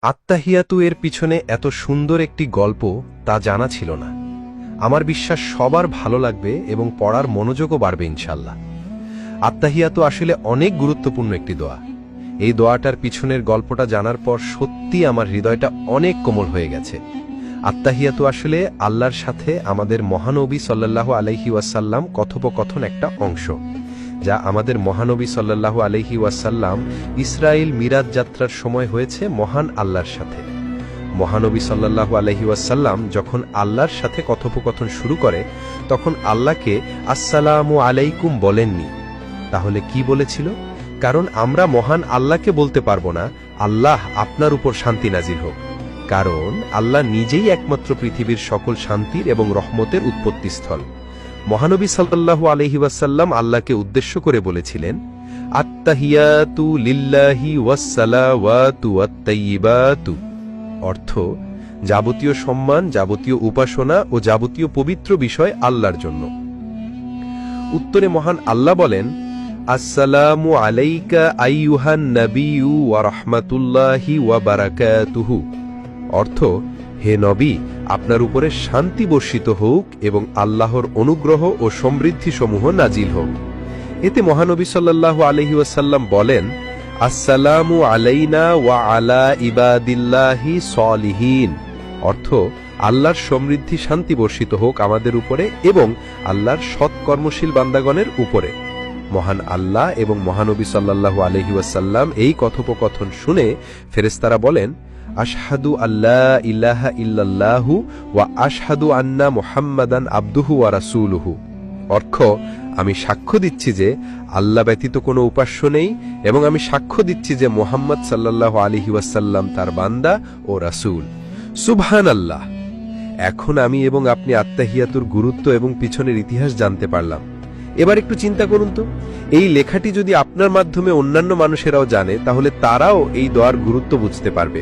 আত্তাহিয়াতু এর পিছনে এত সুন্দর একটি গল্প তা জানা ছিল না। আমার বিশ্বাস সবার ভালো লাগবে এবং পড়ার মনোযোগও বাড়বে ইনশাল্লাহ। আত্তাহিয়াতু আসলে অনেক গুরুত্বপূর্ণ একটি দোয়া। এই দোয়াটার পিছনের গল্পটা জানার পর সত্যি আমার হৃদয়টা অনেক কোমল হয়ে গেছে। আত্তাহিয়াতু আসলে আল্লাহর সাথে আমাদের মহানবী সাল্লাল্লাহু আলাইহি ওয়াসাল্লাম কথোপকথন একটা অংশ, যা আমাদের মহানবী সাল্লাল্লাহু আলাইহি ওয়াসাল্লাম ইসরায়েল মিরাজ যাত্রার সময় হয়েছে মহান আল্লাহর সাথে। মহানবী সাল্লাল্লাহু আলাইহি ওয়াসাল্লাম যখন আল্লাহর সাথে কথোপকথন শুরু করে তখন আল্লাহকে আসসালামু আলাইকুম বলেননি। তাহলে কি বলেছিল? কারণ আমরা মহান আল্লাহকে বলতে পারবো না আল্লাহ আপনার উপর শান্তি নাজিল হোক, কারণ আল্লাহ নিজেই একমাত্র পৃথিবীর সকল শান্তির এবং রহমতের উৎপত্তিস্থল। মহানবী সাল্লাল্লাহু আলাইহি ওয়াসাল্লাম আল্লাহকে উদ্দেশ্য করে বলেছিলেন, আত্তাহিয়াতু লিল্লাহি ওয়াসসালাওয়াতু ওয়াত-তাইয়্যিবাতু, অর্থ যাবতীয় সম্মান, যাবতীয় উপাসনা ও যাবতীয় পবিত্র বিষয় আল্লাহর জন্য। উত্তরে মহান আল্লাহ বলেন, আসসালামু আলাইকা আইয়ুহান নাবিয়্যু ওয়া রাহমাতুল্লাহি ওয়া বারাকাতুহু, অর্থ হে নবী, আপনার উপরে শান্তি বর্ষিত হোক এবং আল্লাহর অনুগ্রহ ও সমৃদ্ধিসমূহ নাজিল হোক। এতে মহানবী সাল্লাল্লাহু আলাইহি ওয়াসাল্লাম বলেন, আসসালামু আলাইনা ওয়া আলা ইবাদিল্লাহি সলিহিন, অর্থ আল্লাহর সমৃদ্ধি শান্তি বর্ষিত হোক আমাদের উপরে এবং আল্লাহর সৎকর্মশীল বান্দাগণের উপরে। মহান আল্লাহ এবং মহানবী সাল্লাল্লাহু আলাইহি ওয়াসাল্লাম এই কথোপকথন শুনে ফেরেশতারা বলেন, আশহাদু আল্লা ইলাহা ইল্লাল্লাহু ওয়া আশহাদু আন্না মুহাম্মাদান আবদুহু ওয়া রাসূলুহু, অর্থ আমি সাক্ষ্য দিচ্ছি যে আল্লাহ ব্যতীত কোনো উপাস্য নেই এবং আমি সাক্ষ্য দিচ্ছি যে মুহাম্মদ সাল্লাল্লাহু আলাইহি ওয়াসাল্লাম তার বান্দা ও রাসূল। সুবহানাল্লাহ। এখন আমি এবং আপনি আত্তাহিয়াতুর গুরুত্ব এবং পিছনের ইতিহাস জানতে পারলাম। এবার একটু চিন্তা করুন তো, এই লেখাটি যদি আপনার মাধ্যমে অন্যান্য মানুষেরাও জানে তাহলে তারাও এই দোয়ার গুরুত্ব বুঝতে পারবে।